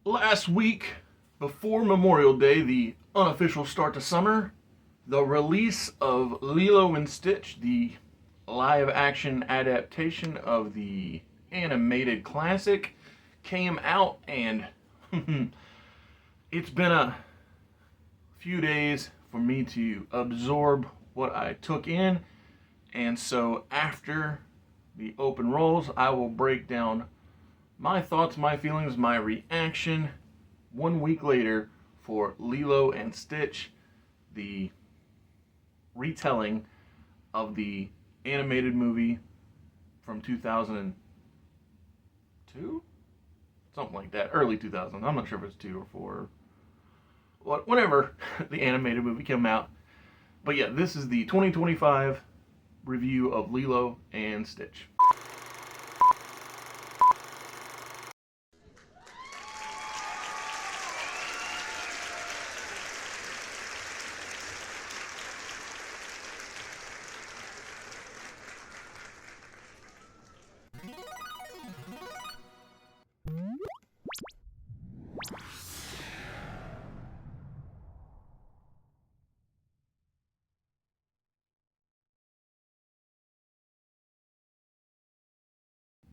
Last week, before Memorial Day, the unofficial start to summer, the release of Lilo and Stitch, the live action adaptation of the animated classic, came out, and it's been a few days for me to absorb what I took in. And so, after the open rolls, I will break down my thoughts, my feelings, my reaction 1 week later for Lilo and Stitch, the retelling of the animated movie from 2002? Something like that. Early 2000s. I'm not sure if it's 2 or 4. Whenever the animated movie came out. But yeah, this is the 2025 review of Lilo and Stitch.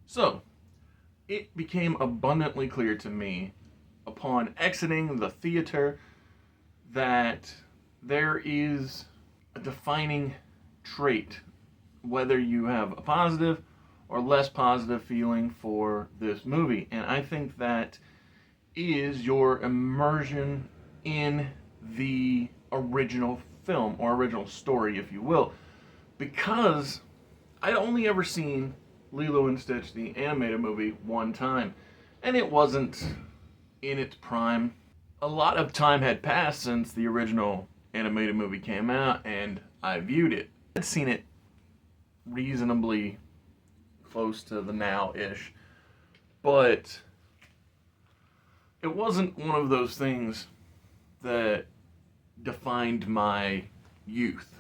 So, it became abundantly clear to me upon exiting the theater that there is a defining trait, whether you have a positive or less positive feeling for this movie. And I think that is your immersion in the original film or original story, if you will. Because I'd only ever seen Lilo and Stitch, the animated movie, one time, and it wasn't in its prime. A lot of time had passed since the original animated movie came out, and I viewed it. I'd seen it reasonably close to the now-ish, but it wasn't one of those things that defined my youth.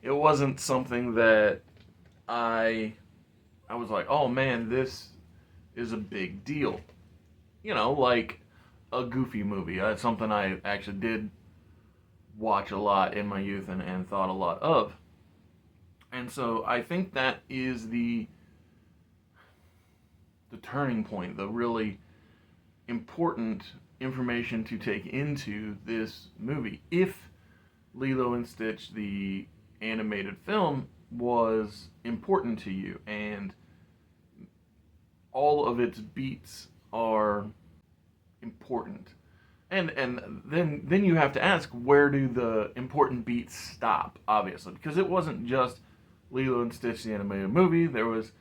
It wasn't something that I was like, oh man, this is a big deal. You know, like a Goofy movie. That's something I actually did watch a lot in my youth and thought a lot of. And so I think that is the turning point, the really important information to take into this movie. If Lilo and Stitch, the animated film, was important to you and all of its beats are important. And then you have to ask, where do the important beats stop, obviously, because it wasn't just Lilo and Stitch the animated movie. There was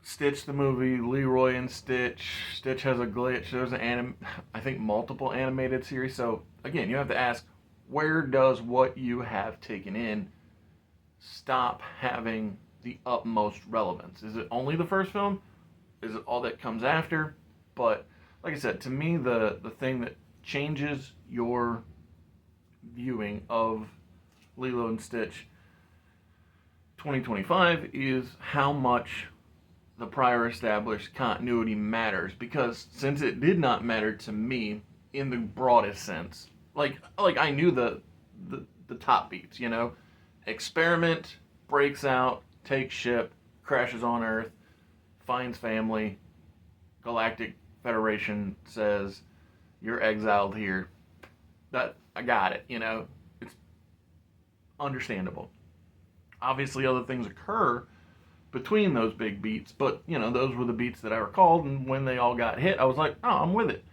Stitch the movie, Leroy and Stitch, Stitch has a glitch. There's I think multiple animated series. So again, you have to ask, where does what you have taken in stop having the utmost relevance? Is it only the first film? Is it all that comes after? But like I said, to me, the thing that changes your viewing of Lilo and Stitch 2025 is how much the prior established continuity matters. Because since it did not matter to me in the broadest sense, like I knew the top beats, you know, experiment, breaks out, takes ship, crashes on Earth, finds family, Galactic Federation says, you're exiled here. That, I got it, you know. It's understandable. Obviously other things occur between those big beats, but you know, those were the beats that I recalled, and when they all got hit, I was like, oh, I'm with it.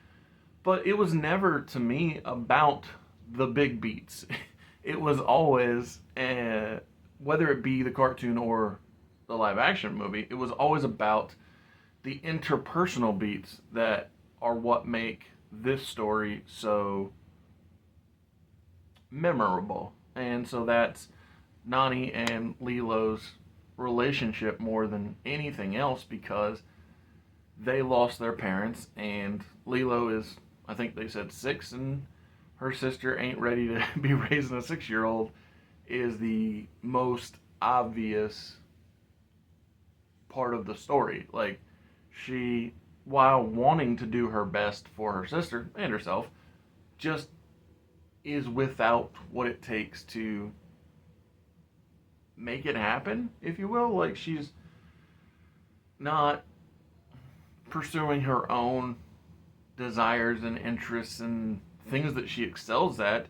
But it was never, to me, about the big beats. It was always, whether it be the cartoon or the live action movie, it was always about the interpersonal beats that are what make this story so memorable. And so that's Nani and Lilo's relationship more than anything else, because they lost their parents, and Lilo is, I think they said 6, and her sister ain't ready to be raising a 6-year-old, is the most obvious part of the story. Like, she while wanting to do her best for her sister and herself, just is without what it takes to make it happen, if you will. Like, she's not pursuing her own desires and interests and things that she excels at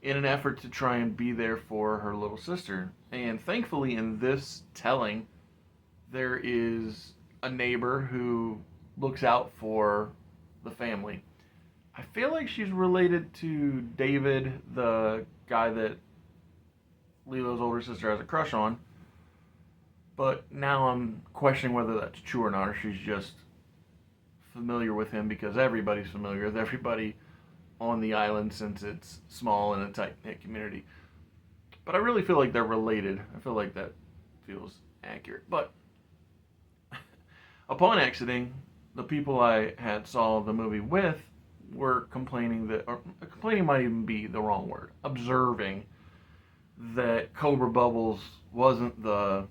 in an effort to try and be there for her little sister. And thankfully, in this telling, there is a neighbor who looks out for the family. I feel like she's related to David, the guy that Lilo's older sister has a crush on. But now I'm questioning whether that's true or not, or she's just familiar with him because everybody's familiar with everybody on the island since it's small and a tight-knit community. But I really feel like they're related. I feel like that feels accurate. But upon exiting, the people I had saw the movie with were complaining that, or complaining might even be the wrong word, observing that Cobra Bubbles wasn't the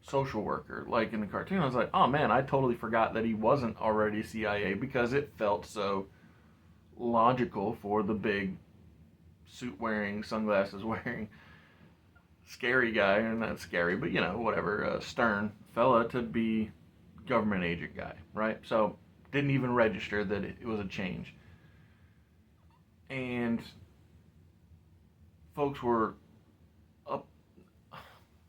social worker like in the cartoon. I was like, oh man, I totally forgot that he wasn't already CIA because it felt so logical for the big suit wearing, sunglasses wearing, scary guy, or not scary, but whatever, stern fella to be government agent guy, right? So didn't even register that it was a change. And folks were up,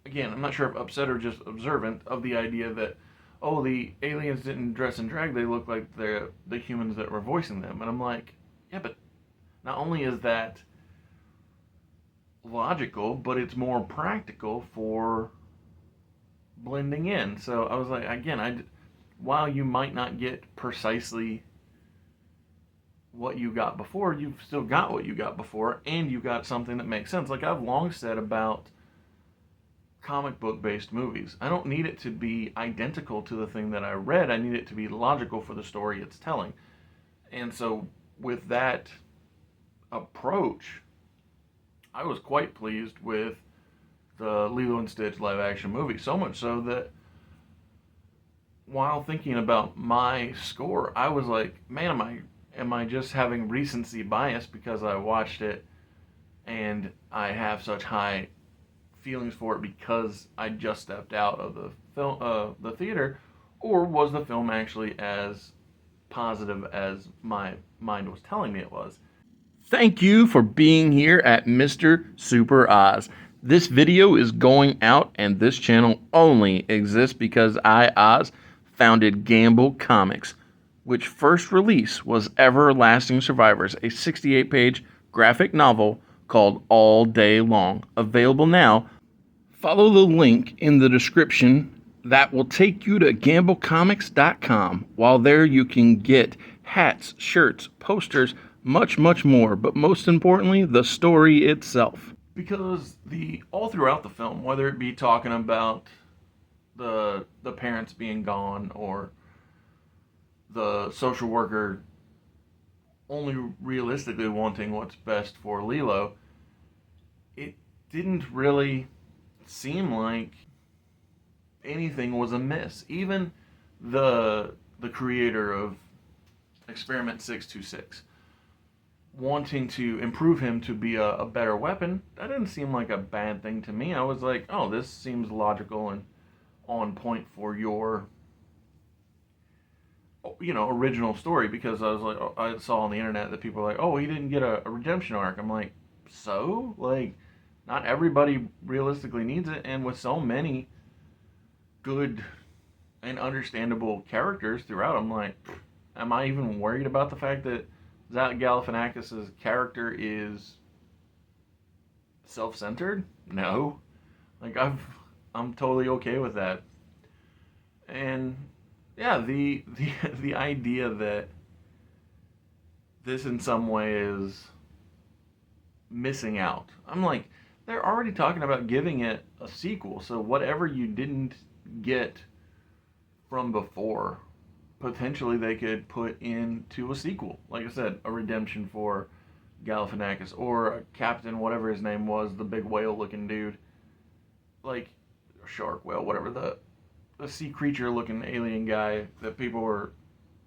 again, I'm not sure if upset or just observant of the idea that, oh, the aliens didn't dress and drag, they look like the humans that were voicing them. And I'm like, yeah, but not only is that logical, but it's more practical for blending in. So I was like, again, while you might not get precisely what you got before, you've still got what you got before, and you got something that makes sense. Like I've long said about comic book based movies, I don't need it to be identical to the thing that I read. I need it to be logical for the story it's telling. And so with that approach, I was quite pleased with the Lilo and Stitch live action movie. So much so that while thinking about my score, I was like, man, am I just having recency bias because I watched it and I have such high feelings for it because I just stepped out of the theater, or was the film actually as positive as my mind was telling me it was? Thank you for being here at Mr. Super Oz. This video is going out, and this channel only exists because I, Oz, founded Gamble Comics, which first release was Everlasting Survivors, a 68-page graphic novel called All Day Long. Available now. Follow the link in the description that will take you to gamblecomics.com. While there, you can get hats, shirts, posters, much, much more, but most importantly, the story itself. Because all throughout the film, whether it be talking about the parents being gone or the social worker only realistically wanting what's best for Lilo, it didn't really seem like anything was amiss. Even the creator of Experiment 626 wanting to improve him to be a better weapon, that didn't seem like a bad thing to me. I was like, oh, this seems logical and on point for your original story, because I was like, I saw on the internet that people were like, oh, he didn't get a redemption arc. I'm like, so? Like, not everybody realistically needs it, and with so many good and understandable characters throughout, I'm like, am I even worried about the fact that Zach Galifianakis' character is self-centered? No. Like, I'm totally okay with that. And yeah, the the idea that this in some way is missing out. I'm like, they're already talking about giving it a sequel, so whatever you didn't get from before, potentially they could put into a sequel. Like I said, a redemption for Galifianakis, or a Captain, whatever his name was, the big whale looking dude. Like, shark whale, whatever the a sea creature looking alien guy that people were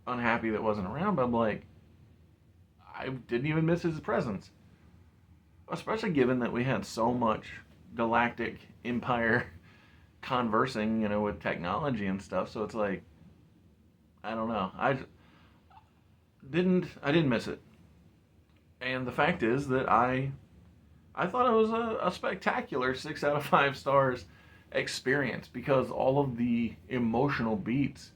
unhappy that wasn't around, but I'm like, I didn't even miss his presence. Especially given that we had so much galactic empire conversing, with technology and stuff. So it's like, I don't know. I didn't miss it. And the fact is that I thought it was a spectacular 6 out of 5 stars experience because all of the emotional beats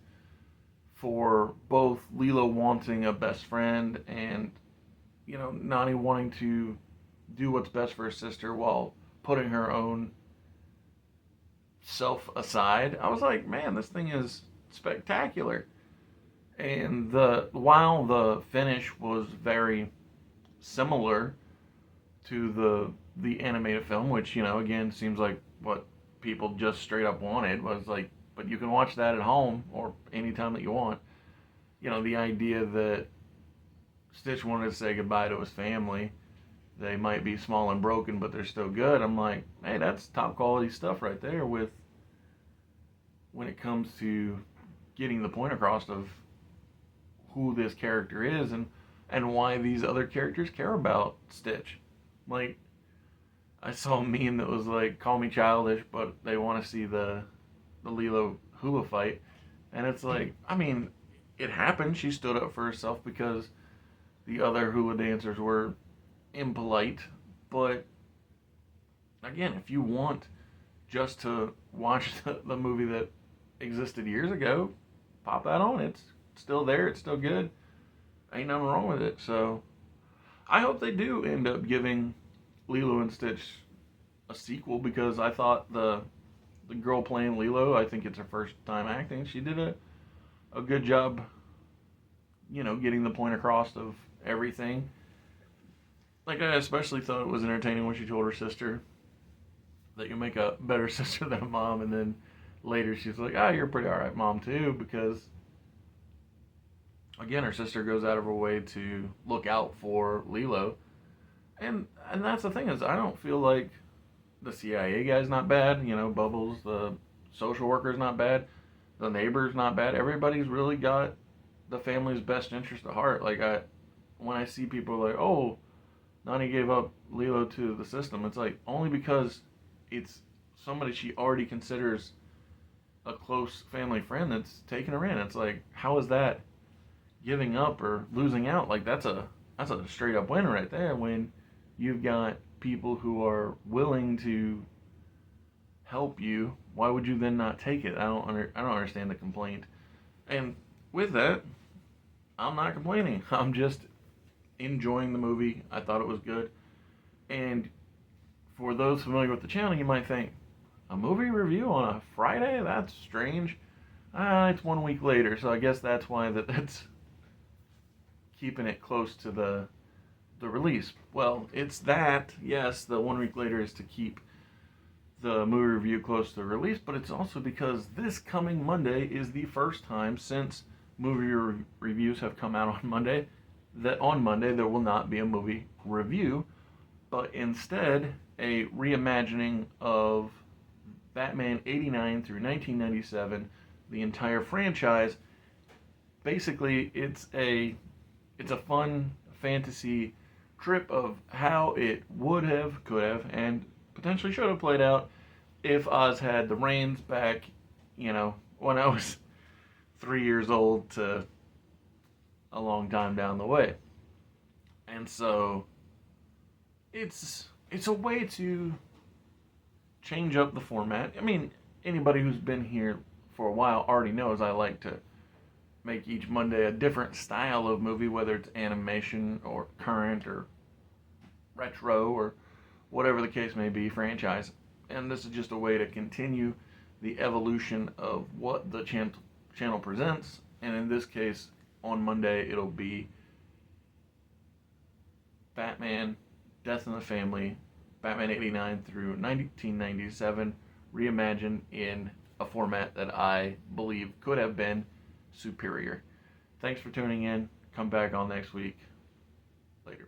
for both Lilo wanting a best friend and Nani wanting to do what's best for her sister while putting her own self aside. I was like, man, this thing is spectacular. And while the finish was very similar to the animated film, which again seems like what people just straight up wanted was like, but you can watch that at home or anytime that you want. The idea that Stitch wanted to say goodbye to his family. They might be small and broken, but they're still good. I'm like, hey, that's top quality stuff right there. With when it comes to getting the point across of who this character is and why these other characters care about Stitch. Like, I saw a meme that was like, call me childish, but they want to see the Lilo hula fight. And it's like, I mean, it happened. She stood up for herself because the other hula dancers were impolite. But again, if you want just to watch the movie that existed years ago, pop that on. It's still there. It's still good. Ain't nothing wrong with it. So I hope they do end up giving Lilo and Stitch a sequel because I thought the girl playing Lilo, I think it's her first time acting. She did a good job, getting the point across of everything. Like, I especially thought it was entertaining when she told her sister that you make a better sister than a mom, and then later she's like, you're pretty alright mom too, because again, her sister goes out of her way to look out for Lilo. And that's the thing is, I don't feel like the CIA guy's not bad. Bubbles, the social worker's not bad. The neighbor's not bad. Everybody's really got the family's best interest at heart. Like, when I see people like, oh, Nani gave up Lilo to the system, it's like, only because it's somebody she already considers a close family friend that's taking her in. It's like, how is that giving up or losing out? Like, that's a straight up win right there when you've got people who are willing to help you. Why would you then not take it? I don't understand the complaint. And with that, I'm not complaining. I'm just enjoying the movie. I thought it was good. And for those familiar with the channel, you might think, a movie review on a Friday? That's strange. It's 1 week later, so I guess that's why that's keeping it close to the release. Well, it's that, yes, the 1 week later is to keep the movie review close to the release, but it's also because this coming Monday is the first time since movie reviews have come out on Monday that on Monday there will not be a movie review, but instead a reimagining of Batman 89 through 1997, the entire franchise. Basically, it's a fun fantasy trip of how it would have, could have, and potentially should have played out if Oz had the reins back, when I was 3 years old to a long time down the way. And so it's a way to change up the format. I mean, anybody who's been here for a while already knows I like to make each Monday a different style of movie, whether it's animation or current or retro or whatever the case may be, franchise. And this is just a way to continue the evolution of what the channel presents. And in this case, on Monday, it'll be Batman, Death in the Family, Batman 89 through 1997, reimagined in a format that I believe could have been superior. Thanks for tuning in. Come back on next week. Later.